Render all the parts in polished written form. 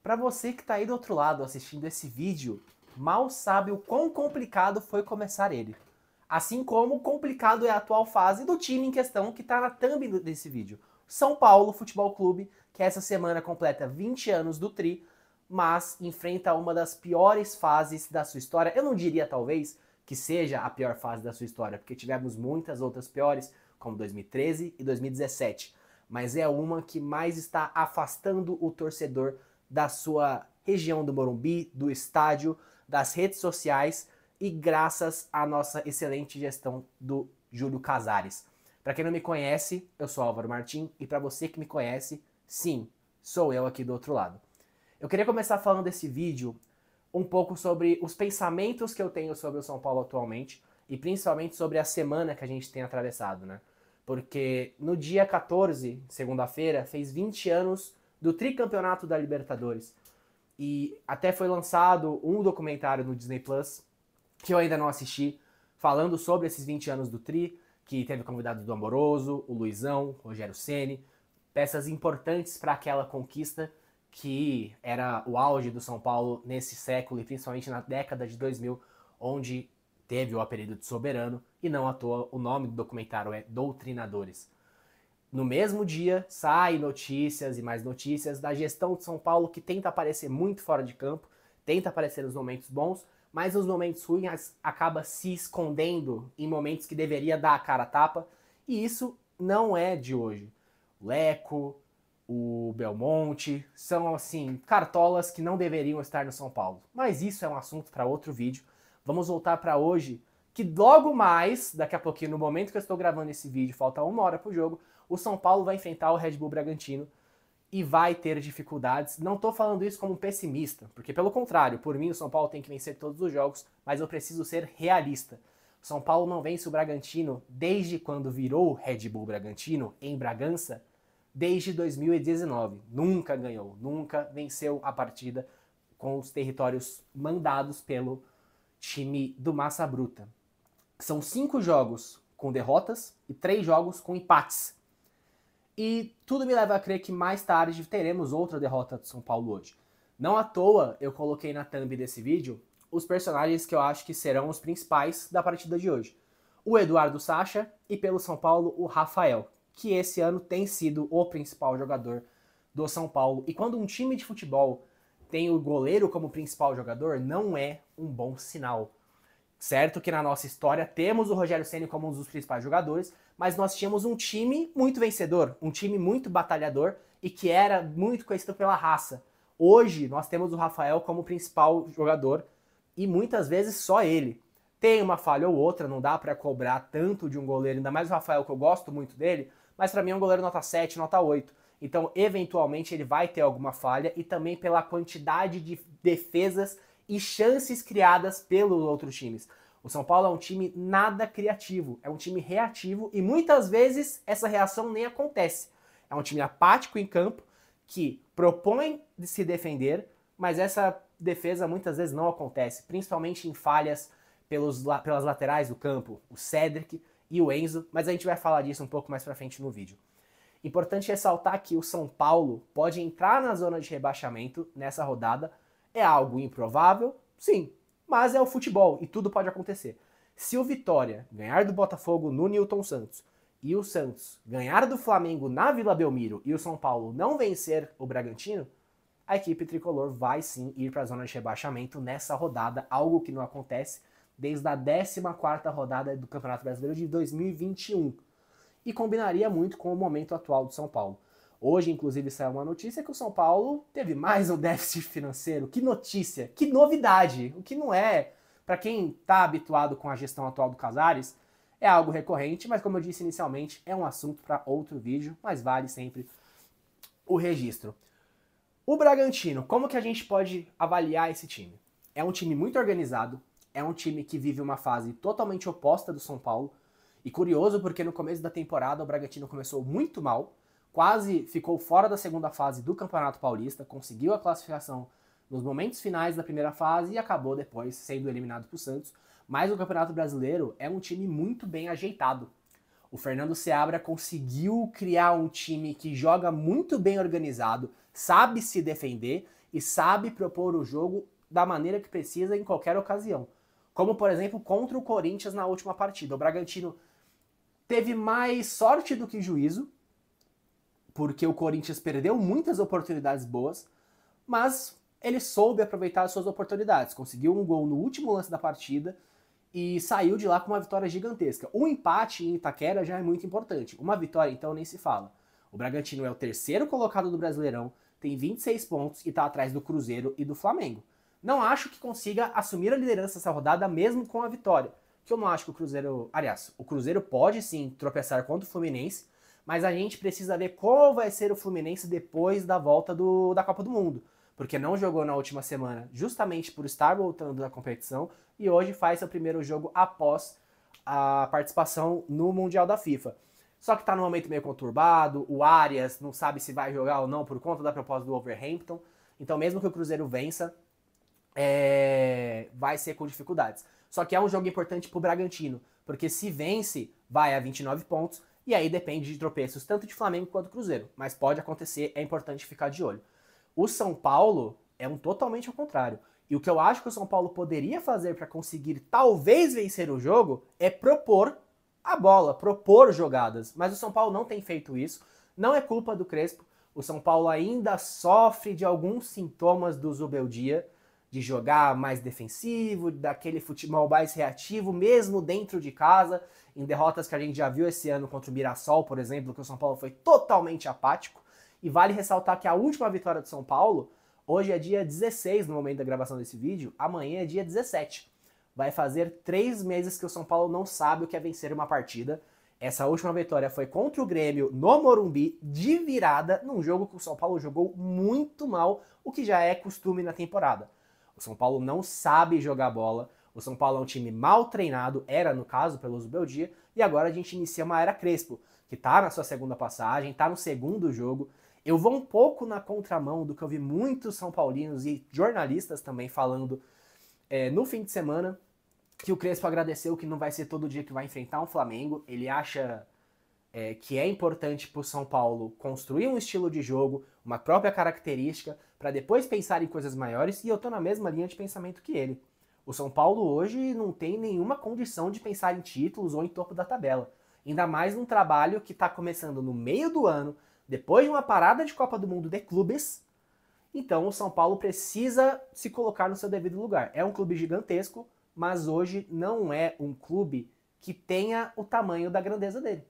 Para você que está aí do outro lado assistindo esse vídeo, mal sabe o quão complicado foi começar ele. Assim como complicado é a atual fase do time em questão que está na thumb desse vídeo. São Paulo Futebol Clube, que essa semana completa 20 anos do Tri, mas enfrenta uma das piores fases da sua história. Eu não diria, talvez, que seja a pior fase da sua história, porque tivemos muitas outras piores, como 2013 e 2017. Mas é uma que mais está afastando o torcedor da sua região do Morumbi, do estádio, das redes sociais, e graças à nossa excelente gestão do Júlio Casares. Para quem não me conhece, eu sou Álvaro Martim, e para você que me conhece, sim, sou eu aqui do outro lado. Eu queria começar falando desse vídeo um pouco sobre os pensamentos que eu tenho sobre o São Paulo atualmente, e principalmente sobre a semana que a gente tem atravessado, né? Porque no dia 14, segunda-feira, fez 20 anos do tricampeonato da Libertadores. E até foi lançado um documentário no Disney Plus, que eu ainda não assisti, falando sobre esses 20 anos do Tri, que teve convidados do Amoroso, o Luizão, o Rogério Ceni, peças importantes para aquela conquista que era o auge do São Paulo nesse século e principalmente na década de 2000, onde teve o apelido de soberano, e não à toa o nome do documentário é Doutrinadores. No mesmo dia, saem notícias e mais notícias da gestão de São Paulo, que tenta aparecer muito fora de campo, tenta aparecer nos momentos bons, mas nos momentos ruins acaba se escondendo em momentos que deveria dar a cara a tapa, e isso não é de hoje. O Leco, o Belmonte, são assim, cartolas que não deveriam estar no São Paulo. Mas isso é um assunto para outro vídeo. Vamos voltar para hoje, que logo mais, daqui a pouquinho, no momento que eu estou gravando esse vídeo, falta 1 hora pro jogo, o São Paulo vai enfrentar o Red Bull Bragantino e vai ter dificuldades. Não estou falando isso como pessimista, porque pelo contrário, por mim o São Paulo tem que vencer todos os jogos, mas eu preciso ser realista. O São Paulo não vence o Bragantino desde quando virou o Red Bull Bragantino em Bragança, desde 2019. Nunca ganhou, nunca venceu a partida com os territórios mandados pelo time do Massa Bruta. São 5 jogos com derrotas e 3 jogos com empates. E tudo me leva a crer que mais tarde teremos outra derrota do São Paulo hoje. Não à toa eu coloquei na thumb desse vídeo os personagens que eu acho que serão os principais da partida de hoje. O Eduardo Sacha e pelo São Paulo o Rafael, que esse ano tem sido o principal jogador do São Paulo. E quando um time de futebol tem o goleiro como principal jogador, não é um bom sinal. Certo que na nossa história temos o Rogério Ceni como um dos principais jogadores, mas nós tínhamos um time muito vencedor, um time muito batalhador e que era muito conhecido pela raça. Hoje nós temos o Rafael como principal jogador e muitas vezes só ele. Tem uma falha ou outra, não dá para cobrar tanto de um goleiro, ainda mais o Rafael, que eu gosto muito dele, mas para mim é um goleiro nota 7, nota 8. Então, eventualmente, ele vai ter alguma falha e também pela quantidade de defesas e chances criadas pelos outros times. O São Paulo é um time nada criativo, é um time reativo e muitas vezes essa reação nem acontece. É um time apático em campo que propõe se defender, mas essa defesa muitas vezes não acontece, principalmente em falhas pelas laterais do campo, o Cédric e o Enzo, mas a gente vai falar disso um pouco mais pra frente no vídeo. Importante ressaltar que o São Paulo pode entrar na zona de rebaixamento nessa rodada. É algo improvável? Sim, mas é o futebol e tudo pode acontecer. Se o Vitória ganhar do Botafogo no Newton Santos e o Santos ganhar do Flamengo na Vila Belmiro e o São Paulo não vencer o Bragantino, a equipe tricolor vai sim ir para a zona de rebaixamento nessa rodada, algo que não acontece desde a 14ª rodada do Campeonato Brasileiro de 2021. E combinaria muito com o momento atual do São Paulo. Hoje, inclusive, saiu uma notícia que o São Paulo teve mais um déficit financeiro. Que notícia, que novidade! O que não é, para quem está habituado com a gestão atual do Casares, é algo recorrente, mas como eu disse inicialmente, é um assunto para outro vídeo, mas vale sempre o registro. O Bragantino, como que a gente pode avaliar esse time? É um time muito organizado, é um time que vive uma fase totalmente oposta do São Paulo, e curioso porque no começo da temporada o Bragantino começou muito mal, quase ficou fora da segunda fase do Campeonato Paulista, conseguiu a classificação nos momentos finais da primeira fase e acabou depois sendo eliminado para o Santos. Mas o Campeonato Brasileiro é um time muito bem ajeitado. O Fernando Seabra conseguiu criar um time que joga muito bem organizado, sabe se defender e sabe propor o jogo da maneira que precisa em qualquer ocasião. Como, por exemplo, contra o Corinthians na última partida. O Bragantino teve mais sorte do que juízo, porque o Corinthians perdeu muitas oportunidades boas, mas ele soube aproveitar as suas oportunidades. Conseguiu um gol no último lance da partida e saiu de lá com uma vitória gigantesca. Um empate em Itaquera já é muito importante. Uma vitória, então, nem se fala. O Bragantino é o terceiro colocado do Brasileirão, tem 26 pontos e está atrás do Cruzeiro e do Flamengo. Não acho que consiga assumir a liderança essa rodada mesmo com a vitória. Que eu não acho que o Cruzeiro... Aliás, o Cruzeiro pode sim tropeçar contra o Fluminense, mas a gente precisa ver qual vai ser o Fluminense depois da volta da Copa do Mundo. Porque não jogou na última semana justamente por estar voltando da competição e hoje faz seu primeiro jogo após a participação no Mundial da FIFA. Só que tá num momento meio conturbado, o Arias não sabe se vai jogar ou não por conta da proposta do Wolverhampton. Então mesmo que o Cruzeiro vença, vai ser com dificuldades. Só que é um jogo importante pro Bragantino, porque se vence, vai a 29 pontos, e aí depende de tropeços tanto de Flamengo quanto Cruzeiro. Mas pode acontecer, é importante ficar de olho. O São Paulo é totalmente ao contrário. E o que eu acho que o São Paulo poderia fazer para conseguir talvez vencer o jogo é propor a bola, propor jogadas. Mas o São Paulo não tem feito isso. Não é culpa do Crespo. O São Paulo ainda sofre de alguns sintomas do Zubeldia, de jogar mais defensivo, daquele futebol mais reativo, mesmo dentro de casa, em derrotas que a gente já viu esse ano contra o Mirassol, por exemplo, que o São Paulo foi totalmente apático. E vale ressaltar que a última vitória do São Paulo, hoje é dia 16 no momento da gravação desse vídeo, amanhã é dia 17. Vai fazer 3 meses que o São Paulo não sabe o que é vencer uma partida. Essa última vitória foi contra o Grêmio no Morumbi, de virada, num jogo que o São Paulo jogou muito mal, o que já é costume na temporada. O São Paulo não sabe jogar bola, o São Paulo é um time mal treinado, era no caso pelo Zubeldia, e agora a gente inicia uma era Crespo, que tá na sua segunda passagem, tá no segundo jogo. Eu vou um pouco na contramão do que eu vi muitos São Paulinos e jornalistas também falando no fim de semana, que o Crespo agradeceu que não vai ser todo dia que vai enfrentar um Flamengo. Ele acha que é importante para o São Paulo construir um estilo de jogo, uma própria característica, para depois pensar em coisas maiores, e eu tô na mesma linha de pensamento que ele. O São Paulo hoje não tem nenhuma condição de pensar em títulos ou em topo da tabela. Ainda mais num trabalho que está começando no meio do ano, depois de uma parada de Copa do Mundo de clubes. Então o São Paulo precisa se colocar no seu devido lugar. É um clube gigantesco, mas hoje não é um clube que tenha o tamanho da grandeza dele.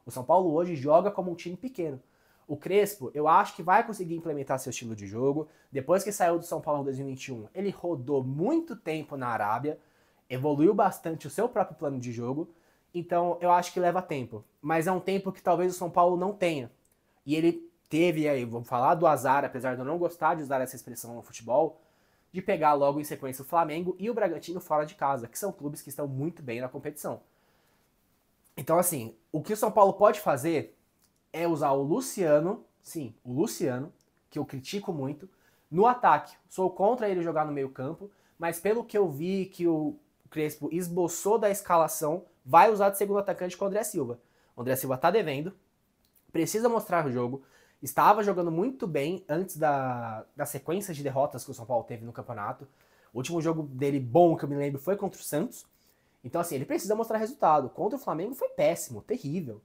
O São Paulo hoje joga como um time pequeno. O Crespo, eu acho que vai conseguir implementar seu estilo de jogo. Depois que saiu do São Paulo em 2021, ele rodou muito tempo na Arábia, evoluiu bastante o seu próprio plano de jogo. Então eu acho que leva tempo. Mas é um tempo que talvez o São Paulo não tenha. E ele teve aí, vamos falar do azar, apesar de eu não gostar de usar essa expressão no futebol, de pegar logo em sequência o Flamengo e o Bragantino fora de casa, que são clubes que estão muito bem na competição. Então, assim, o que o São Paulo pode fazer é usar o Luciano, sim, o Luciano, que eu critico muito, no ataque. Sou contra ele jogar no meio campo, mas pelo que eu vi que o Crespo esboçou da escalação, vai usar de segundo atacante com o André Silva. O André Silva tá devendo, precisa mostrar o jogo, estava jogando muito bem antes da sequência de derrotas que o São Paulo teve no campeonato. O último jogo dele bom, que eu me lembro, foi contra o Santos. Então, assim, ele precisa mostrar resultado. Contra o Flamengo foi péssimo, terrível.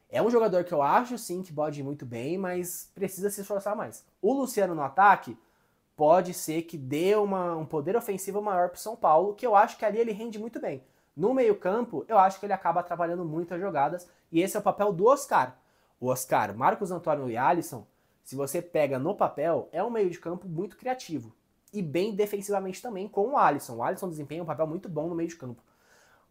É um jogador que eu acho, sim, que pode ir muito bem, mas precisa se esforçar mais. O Luciano no ataque pode ser que dê um poder ofensivo maior pro São Paulo, que eu acho que ali ele rende muito bem. No meio-campo, eu acho que ele acaba trabalhando muito as jogadas, e esse é o papel do Oscar. O Oscar, Marcos Antônio e Alisson, se você pega no papel, é um meio de campo muito criativo. E bem defensivamente também com o Alisson. O Alisson desempenha um papel muito bom no meio de campo.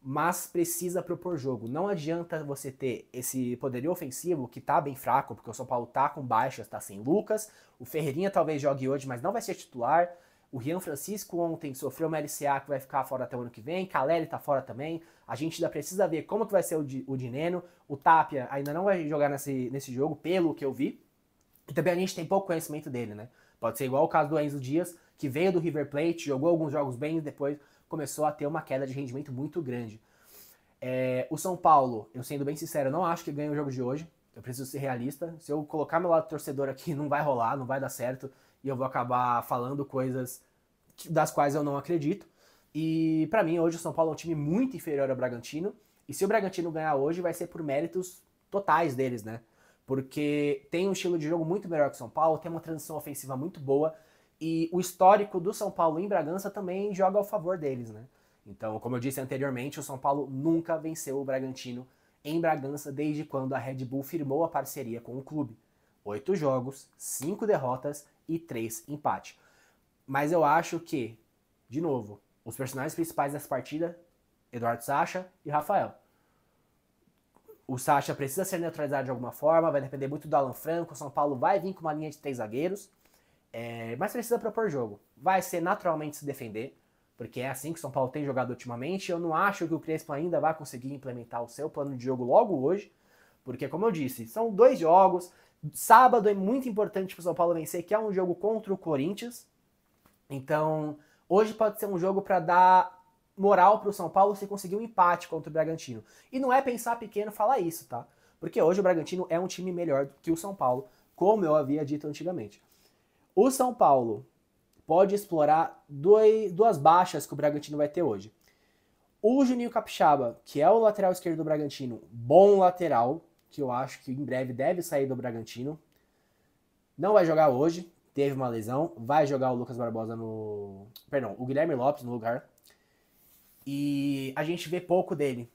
Mas precisa propor jogo. Não adianta você ter esse poderio ofensivo que tá bem fraco, porque o São Paulo tá com baixas, tá sem Lucas. O Ferreirinha talvez jogue hoje, mas não vai ser titular. O Rian Francisco ontem sofreu uma LCA que vai ficar fora até o ano que vem. Caleri tá fora também. A gente ainda precisa ver como que vai ser o Dineno. O Tapia ainda não vai jogar nesse jogo, pelo que eu vi. E também a gente tem pouco conhecimento dele, né? Pode ser igual o caso do Enzo Dias, que veio do River Plate, jogou alguns jogos bem e depois começou a ter uma queda de rendimento muito grande. O São Paulo, eu sendo bem sincero, não acho que ganhe o jogo de hoje. Eu preciso ser realista. Se eu colocar meu lado torcedor aqui, não vai rolar, não vai dar certo. e eu vou acabar falando coisas das quais eu não acredito. E pra mim hoje o São Paulo é um time muito inferior ao Bragantino, e se o Bragantino ganhar hoje vai ser por méritos totais deles, né? Porque tem um estilo de jogo muito melhor que o São Paulo, tem uma transição ofensiva muito boa, e o histórico do São Paulo em Bragança também joga ao favor deles, né? Então, como eu disse anteriormente, o São Paulo nunca venceu o Bragantino em Bragança desde quando a Red Bull firmou a parceria com o clube. 8 jogos, 5 derrotas e 3 empates. Mas eu acho que, de novo, os personagens principais dessa partida, Eduardo Sacha e Rafael. O Sacha precisa ser neutralizado de alguma forma, vai depender muito do Alan Franco, o São Paulo vai vir com uma linha de 3 zagueiros, mas precisa propor jogo. Vai ser naturalmente se defender, porque é assim que o São Paulo tem jogado ultimamente. Eu não acho que o Crespo ainda vai conseguir implementar o seu plano de jogo logo hoje, porque, como eu disse, são 2 jogos. Sábado é muito importante para o São Paulo vencer, que é um jogo contra o Corinthians. Então, hoje pode ser um jogo para dar moral para o São Paulo se conseguir um empate contra o Bragantino. E não é pensar pequeno falar isso, tá? Porque hoje o Bragantino é um time melhor do que o São Paulo, como eu havia dito antigamente. O São Paulo pode explorar duas baixas que o Bragantino vai ter hoje. O Juninho Capixaba, que é o lateral esquerdo do Bragantino, bom lateral, que eu acho que em breve deve sair do Bragantino, não vai jogar hoje, teve uma lesão, vai jogar o Lucas Barbosa no... Perdão, o Guilherme Lopes no lugar. E a gente vê pouco dele.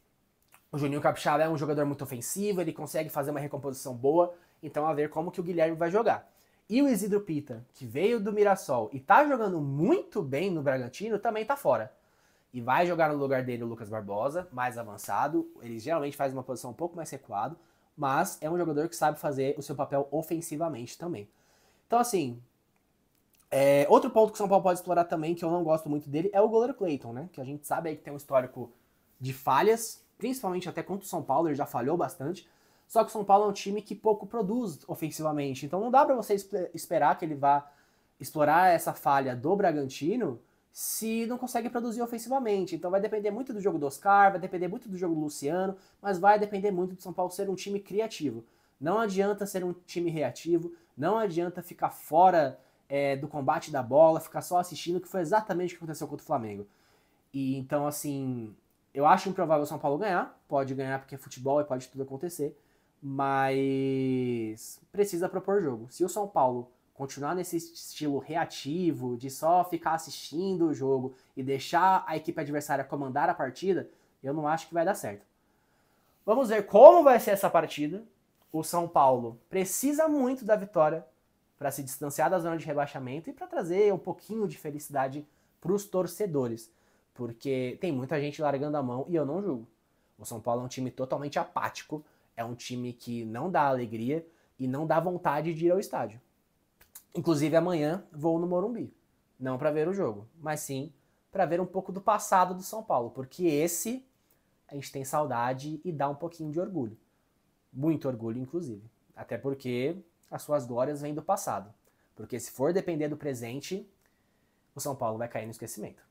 O Juninho Capixaba é um jogador muito ofensivo, ele consegue fazer uma recomposição boa, então a ver como que o Guilherme vai jogar. E o Isidro Pita, que veio do Mirassol e tá jogando muito bem no Bragantino, também tá fora. E vai jogar no lugar dele o Lucas Barbosa, mais avançado. Ele geralmente faz uma posição um pouco mais recuado, mas é um jogador que sabe fazer o seu papel ofensivamente também. Então, assim, outro ponto que o São Paulo pode explorar também, que eu não gosto muito dele, é o goleiro Clayton, né? Que a gente sabe aí que tem um histórico de falhas, principalmente até contra o São Paulo, ele já falhou bastante. Só que o São Paulo é um time que pouco produz ofensivamente, então não dá para você esperar que ele vá explorar essa falha do Bragantino se não consegue produzir ofensivamente. Então vai depender muito do jogo do Oscar, vai depender muito do jogo do Luciano, mas vai depender muito do São Paulo ser um time criativo. Não adianta ser um time reativo, não adianta ficar fora do combate da bola, ficar só assistindo, que foi exatamente o que aconteceu contra o Flamengo. E então, assim, eu acho improvável o São Paulo ganhar, pode ganhar porque é futebol e pode tudo acontecer, mas precisa propor jogo. Se o São Paulo continuar nesse estilo reativo, de só ficar assistindo o jogo e deixar a equipe adversária comandar a partida, eu não acho que vai dar certo. Vamos ver como vai ser essa partida. O São Paulo precisa muito da vitória para se distanciar da zona de rebaixamento e para trazer um pouquinho de felicidade para os torcedores, porque tem muita gente largando a mão e eu não julgo. O São Paulo é um time totalmente apático, é um time que não dá alegria e não dá vontade de ir ao estádio. Inclusive amanhã vou no Morumbi, não para ver o jogo, mas sim para ver um pouco do passado do São Paulo, porque esse a gente tem saudade e dá um pouquinho de orgulho. Muito orgulho, inclusive. Até porque as suas glórias vêm do passado. Porque se for depender do presente, o São Paulo vai cair no esquecimento.